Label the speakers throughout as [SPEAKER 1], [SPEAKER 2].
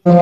[SPEAKER 1] Keluargi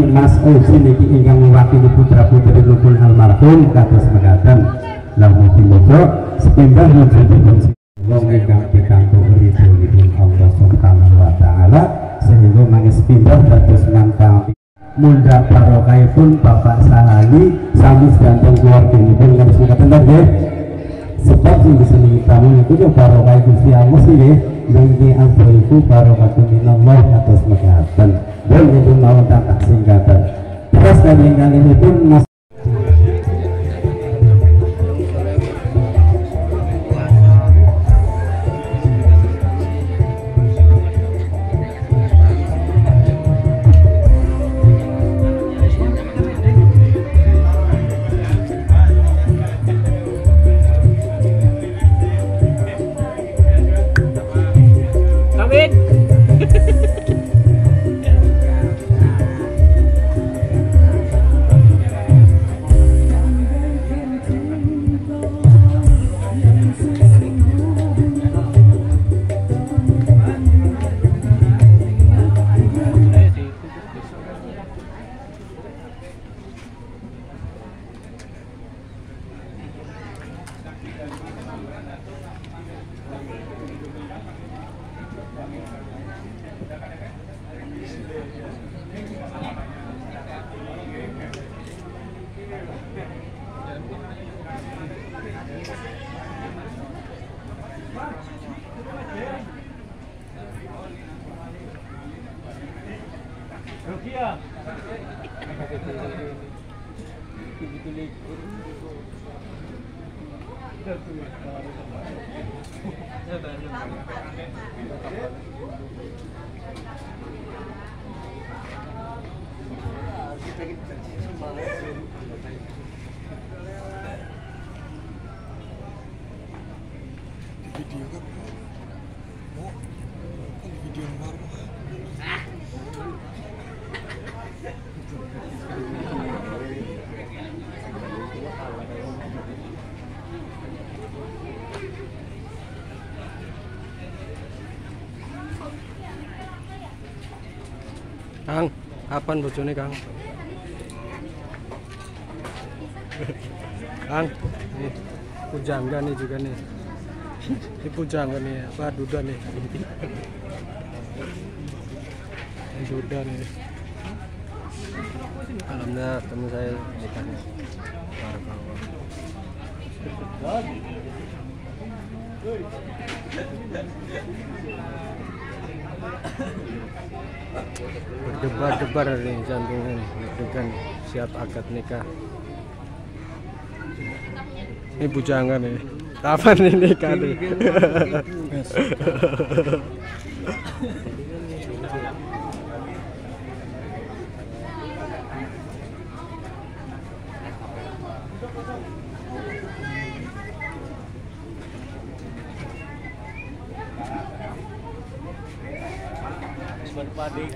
[SPEAKER 1] Mas Oji niki ingkang mewakili putra-putri rukun almarhum kados mekaten lan mugi-mugi sepindhah wujudipun wong ingkang pikantuk ridhonipun Allah Subhanahu wa taala sehingga mangke sepindhah dados mangkal mundhak barokahipun Bapak Sahali sami ganteng keluarganipun kados mekaten nggih. Sebab sing disenengi tamu niku yo barokah Gusti Allah sih nggih. Nggih alfaiku barokatun minallah kados mekaten. Dan itu mau tak singkatan. Terus dari kali ini pun Mas
[SPEAKER 2] video kan? Oh, kan video baru.
[SPEAKER 3] Kang, kapan bojone Kang? Kang, nih pujangga nih juga nih. Ini pujangga nih, apa duda nih? Ini duda nih. Alhamdulillah teman saya nikahnya. Berdebar-debar nih jantungnya nih, deg-degan siap akad nikah. Ini bujangga nih. Kapan nih nikah nih?
[SPEAKER 4] Padik.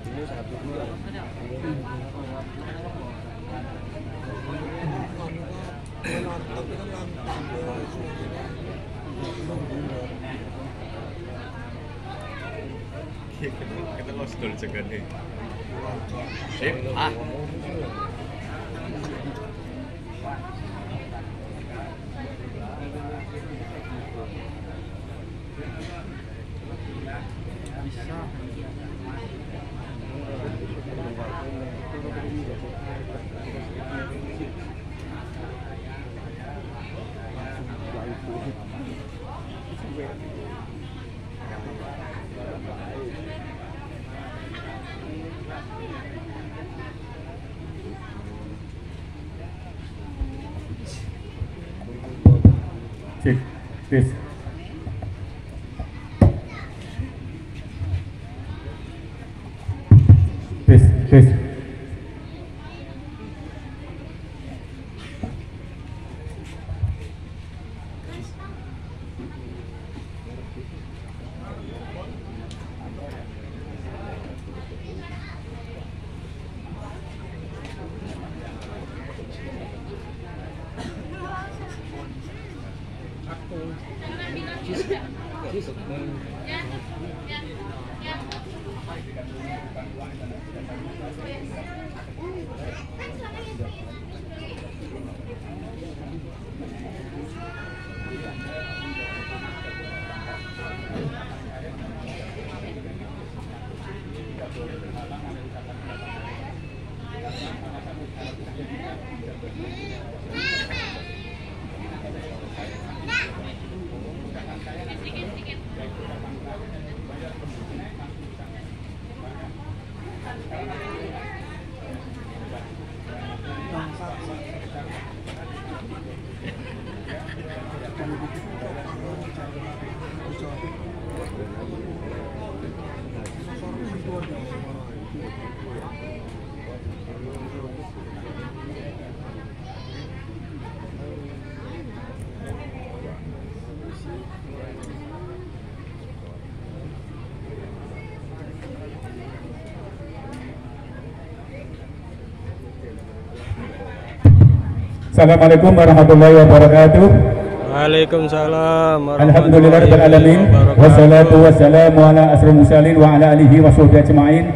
[SPEAKER 4] Ini satu dua. Kita lo sudah cegah nih. Sip, ah.
[SPEAKER 1] Cek, tes. Tes, tes. Assalamualaikum warahmatullahi wabarakatuh.
[SPEAKER 3] Waalaikumsalam
[SPEAKER 1] Alhamdulillahirabbil alamin wassalatu wassalamu ala asrofil mursalin wa ala alihi washabbihi ajmain.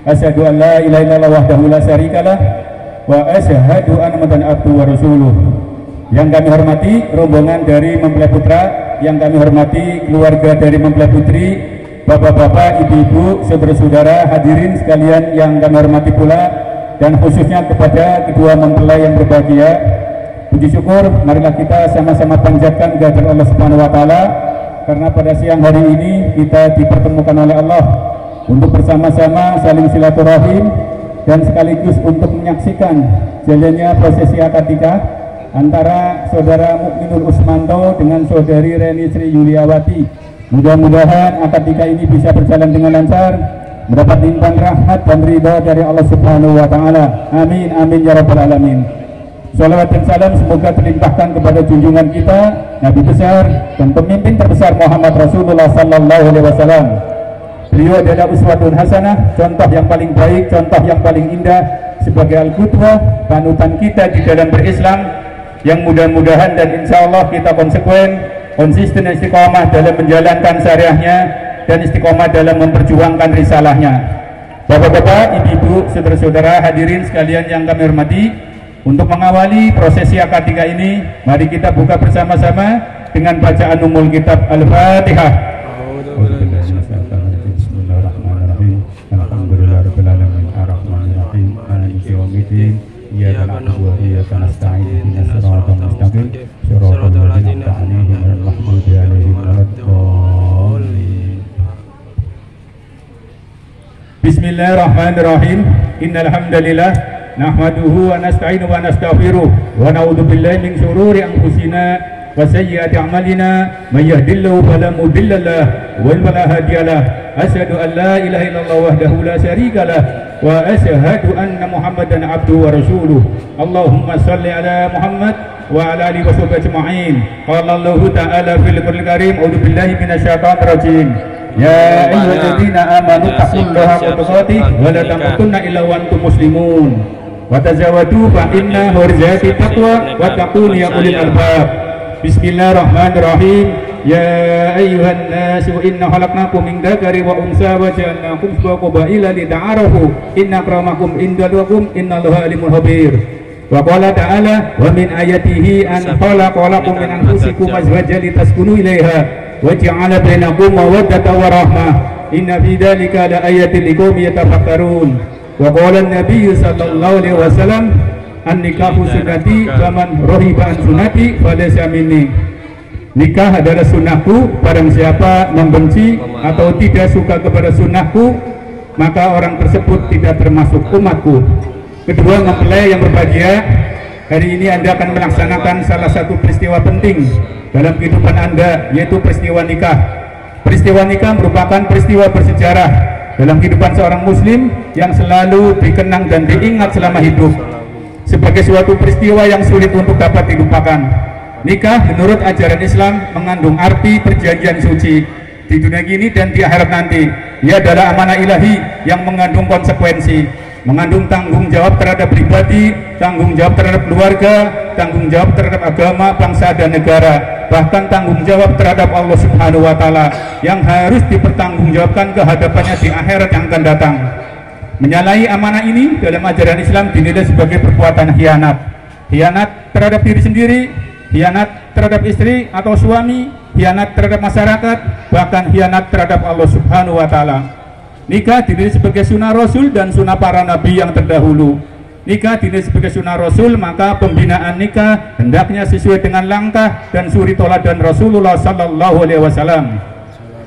[SPEAKER 1] Asyhadu an la ilaha illallah wahdahu la syarikalah wa asyhadu anna Muhammadan abduhu wa rasuluh. Yang kami hormati rombongan dari Mempelai Putra, yang kami hormati keluarga dari Mempelai Putri, bapak-bapak, ibu-ibu, saudara-saudara, hadirin sekalian yang kami hormati pula, dan khususnya kepada kedua mempelai yang berbahagia. Puji syukur, marilah kita sama-sama panjatkan kehadirat Allah Subhanahu wa taala, karena pada siang hari ini kita dipertemukan oleh Allah untuk bersama-sama saling silaturahim dan sekaligus untuk menyaksikan jalannya prosesi akad nikah antara saudara Mukminul Usmanto dengan saudari Reni Sri Yuliawati. Mudah-mudahan akad nikah ini bisa berjalan dengan lancar, mendapat limpahan rahmat dan ridha dari Allah Subhanahu wa taala. Amin amin ya rabbal alamin. Salawat dan salam semoga terlimpahkan kepada junjungan kita, Nabi besar dan pemimpin terbesar Muhammad Rasulullah sallallahu alaihi wasallam. Beliau adalah uswatun hasanah, contoh yang paling baik, contoh yang paling indah sebagai al-qudwah, panutan kita di dalam berislam, yang mudah-mudahan dan insya Allah kita konsekuen, konsisten dan istiqomah dalam menjalankan syariahnya dan istiqomah dalam memperjuangkan risalahnya. Bapak-bapak, ibu-ibu, saudara-saudara, hadirin sekalian yang kami hormati, untuk mengawali prosesi akad nikah ini, mari kita buka bersama-sama dengan bacaan umul kitab Al-Fatihah. Bismillahirrahmanirrahim. Alhamdulillahirabbil alamin arrahmanir rahim maliki yaumiddin iyyaka na'budu wa iyyaka nasta'in ihdinas siratal mustaqim siratal ladzina an'amta 'alaihim ghairil maghdubi 'alaihim waladdallin. Bismillahirrahmanirrahim. Innal hamdalillah nahmaduhu wa nasta'inu wa nastaghfiruh wa na'udzu billahi min shururi anfusina wa sayyiati a'malina may yahdihillahu fala mudilla lahu wa la hadiya lahu asyhadu an la ilaha illallah wahdahu la syarika lahu wa asyhadu anna Muhammadan abduhu wa rasuluh. Allahumma shalli ala Muhammad wa ala alihi washabbihi ajma'in. Qala Allah ta'ala fil Qur'anil Karim, a'udzu billahi minasyaitonir rajim. Ya ayyuhalladzina amanu taqullaha haqqa tuqatih wa la tamutunna illa wa antum muslimun. Wa tazawwadu fa inna hurzati taqwa wa taqul ya ulil albab.
[SPEAKER 5] Bismillahirrahmanirrahim. Ya ayyuhan nasu inna khalaqnakum min dzakari wa unsa wa ja'alnakum qabaila lita'arafu inna akramakum indallakum innallaha alimul khabir. Wa qala ta'ala wa min ayatihi an khalaqalakum min anfusikum azwajan litaskunu ilaiha wa ja'ala bainakum mawaddatan wa rahmah inna fi dzalika la ayatin liqaumin yatafakkarun. Wa qala an-nabiy sallallahu alaihi wasallam an-nikahu sunnati faman rahiba an sunnati falaysa minni. Nikah adalah sunnahku, barang siapa membenci atau tidak suka kepada sunnahku, maka orang tersebut tidak termasuk umatku. Kedua, mempelai yang berbahagia, hari ini Anda akan melaksanakan salah satu peristiwa penting dalam kehidupan Anda, yaitu peristiwa nikah. Peristiwa nikah merupakan peristiwa bersejarah dalam kehidupan seorang muslim yang selalu dikenang dan diingat selama hidup sebagai suatu peristiwa yang sulit untuk dapat dilupakan. Nikah menurut ajaran Islam mengandung arti perjanjian suci di dunia ini dan di akhirat nanti. Ia adalah amanah ilahi yang mengandung konsekuensi, mengandung tanggung jawab terhadap pribadi, tanggung jawab terhadap keluarga, tanggung jawab terhadap agama, bangsa dan negara, bahkan tanggung jawab terhadap Allah Subhanahu wa taala yang harus dipertanggungjawabkan kehadapannya di akhirat yang akan datang. Menyalahi amanah ini dalam ajaran Islam dinilai sebagai perbuatan khianat. Khianat terhadap diri sendiri, khianat terhadap istri atau suami, khianat terhadap masyarakat, bahkan khianat terhadap Allah Subhanahu wa taala. Nikah dinilai sebagai sunnah Rasul dan sunnah para nabi yang terdahulu. Nikah dinilai sebagai sunnah Rasul, maka pembinaan nikah hendaknya sesuai dengan langkah dan suri toladan Rasulullah sallallahu alaihi wasallam.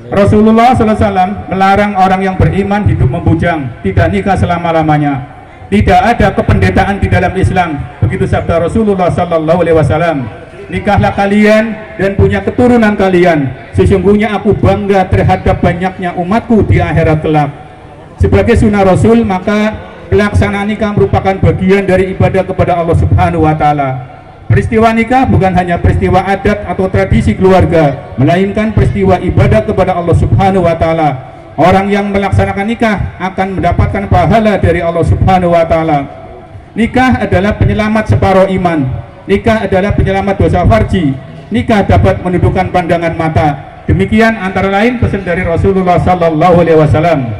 [SPEAKER 5] Rasulullah sallallahu alaihi wasallam melarang orang yang beriman hidup membujang, tidak nikah selama-lamanya. Tidak ada kependetaan di dalam Islam. Begitu sabda Rasulullah sallallahu alaihi wasallam. Nikahlah kalian dan punya keturunan kalian. Sesungguhnya aku bangga terhadap banyaknya umatku di akhirat kelak. Sebagai sunnah Rasul, maka pelaksanaan nikah merupakan bagian dari ibadah kepada Allah Subhanahu wa taala. Peristiwa nikah bukan hanya peristiwa adat atau tradisi keluarga, melainkan peristiwa ibadah kepada Allah Subhanahu wa taala. Orang yang melaksanakan nikah akan mendapatkan pahala dari Allah Subhanahu wa taala. Nikah adalah penyelamat separuh iman. Nikah adalah penyelamat dosa farji. Nikah dapat menundukkan pandangan mata. Demikian antara lain pesan dari Rasulullah sallallahu alaihi wasallam.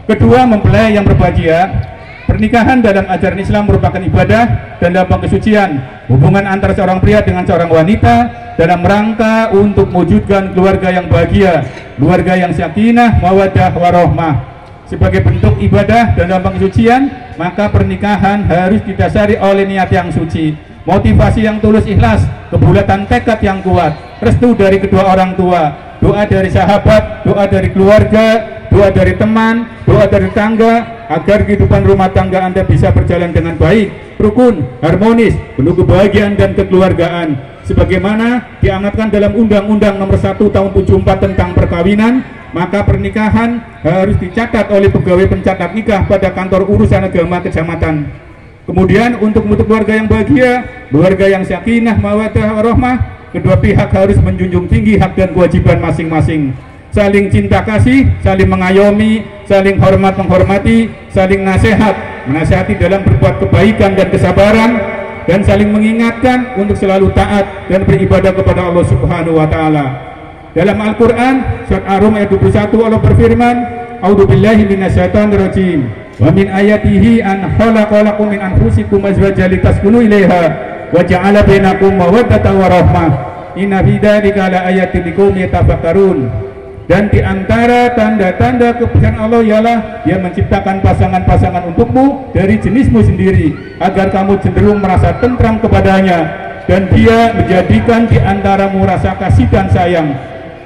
[SPEAKER 5] Kedua, mempelai yang berbahagia. Pernikahan dalam ajaran Islam merupakan ibadah dan lambang kesucian, hubungan antara seorang pria dengan seorang wanita dalam rangka untuk mewujudkan keluarga yang bahagia, keluarga yang sakinah, mawaddah, warahmah. Sebagai bentuk ibadah dan lambang kesucian, maka pernikahan harus didasari oleh niat yang suci, motivasi yang tulus ikhlas, kebulatan tekad yang kuat, restu dari kedua orang tua, doa dari sahabat, doa dari keluarga, doa dari teman, doa dari tangga, agar kehidupan rumah tangga Anda bisa berjalan dengan baik, rukun, harmonis, penuh kebahagiaan dan kekeluargaan. Sebagaimana diamanatkan dalam Undang-Undang Nomor 1 Tahun 74 tentang perkawinan, maka pernikahan harus dicatat oleh pegawai pencatat nikah pada kantor urusan agama kecamatan. Kemudian untuk membentuk keluarga yang bahagia, keluarga yang sakinah, mawaddah, warahmah, kedua pihak harus menjunjung tinggi hak dan kewajiban masing-masing. Saling cinta kasih, saling mengayomi, saling hormat menghormati, saling nasihat, menasihati dalam berbuat kebaikan dan kesabaran, dan saling mengingatkan untuk selalu taat dan beribadah kepada Allah Subhanahu wa taala. Dalam Al-Qur'an surat Ar-Rum ayat 21 Allah berfirman, "A'udzubillahi minasyaitonir rajim. Wa min ayatihi an khalaqalakum min anfusikum azwajan litaskunu ilaiha wa ja'ala bainakum mawaddatan wa rahmah. Inna fi dzalika laayatin liqaumin yatafakkarun." Dan di antara tanda-tanda kebesaran Allah ialah Dia menciptakan pasangan-pasangan untukmu dari jenismu sendiri agar kamu cenderung merasa tentram kepadanya, dan Dia menjadikan di antaramu rasa kasih dan sayang.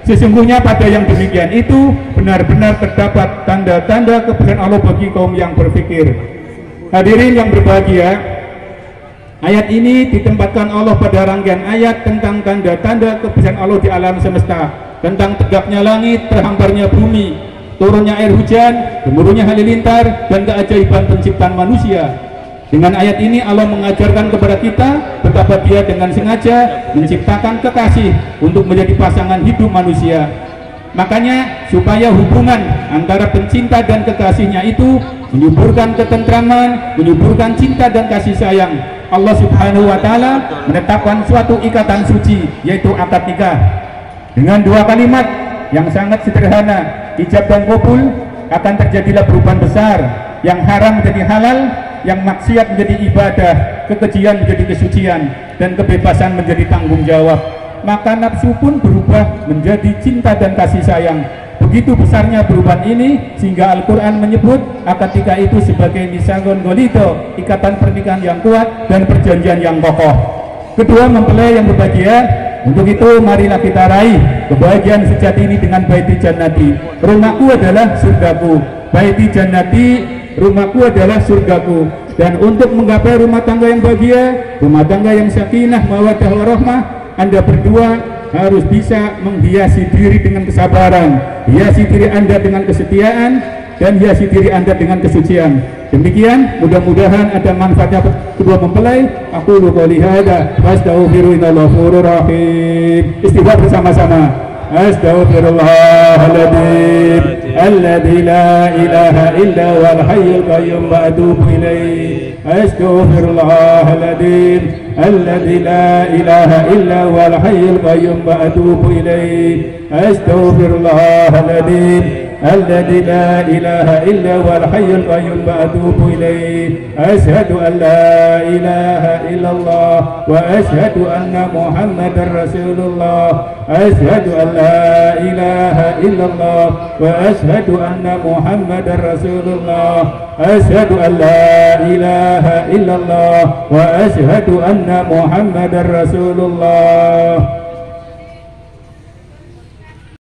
[SPEAKER 5] Sesungguhnya pada yang demikian itu benar-benar terdapat tanda-tanda kebesaran Allah bagi kaum yang berfikir. Hadirin yang berbahagia, ayat ini ditempatkan Allah pada rangkaian ayat tentang tanda-tanda kebesaran Allah di alam semesta, tentang tegaknya langit, terhamparnya bumi, turunnya air hujan, gemuruhnya halilintar, dan keajaiban penciptaan manusia. Dengan ayat ini Allah mengajarkan kepada kita betapa Dia dengan sengaja menciptakan kekasih untuk menjadi pasangan hidup manusia. Makanya supaya hubungan antara pencinta dan kekasihnya itu menyuburkan ketentraman, menyuburkan cinta dan kasih sayang, Allah Subhanahu wa taala menetapkan suatu ikatan suci, yaitu akad nikah. Dengan dua kalimat yang sangat sederhana, ijab dan qabul, akan terjadilah perubahan besar. Yang haram menjadi halal, yang maksiat menjadi ibadah, kekejian menjadi kesucian, dan kebebasan menjadi tanggung jawab. Maka nafsu pun berubah menjadi cinta dan kasih sayang. Begitu besarnya perubahan ini sehingga Al-Quran menyebut akad nikah itu sebagai nisagon golito, ikatan pernikahan yang kuat dan perjanjian yang kokoh. Kedua, mempelai yang berbahagia. Untuk itu marilah kita raih kebahagiaan sejati ini dengan baiti jannati. Rumahku adalah surgaku. Baiti jannati, rumahku adalah surgaku. Dan untuk menggapai rumah tangga yang bahagia, rumah tangga yang sakinah, mawaddah warahmah, Anda berdua harus bisa menghiasi diri dengan kesabaran, hiasi diri Anda dengan kesetiaan, dan hiasi diri Anda dengan kesucian. Demikian, mudah-mudahan ada manfaatnya kedua mempelai. Aku qouli hadza wa astaghfiru innallaha ghafurur rahim. Istighfar bersama-sama. Astaghfirullahaladzim alladzi la ilaha illa huwal hayyul qayyum wa atubu ilaih. Astaghfirullahaladzim alladzi la ilaha illa huwal hayyul qayyum wa atubu ilaih. Astaghfirullahaladzim الذي لا إله إلا هو الحي القيوم وأتوب إليه. أشهد أن لا إله إلا الله وأشهد أن محمدا رسول الله. أشهد أن لا إله إلا الله وأشهد أن محمدا رسول الله. أشهد أن لا إله إلا الله وأشهد أن محمدا رسول الله.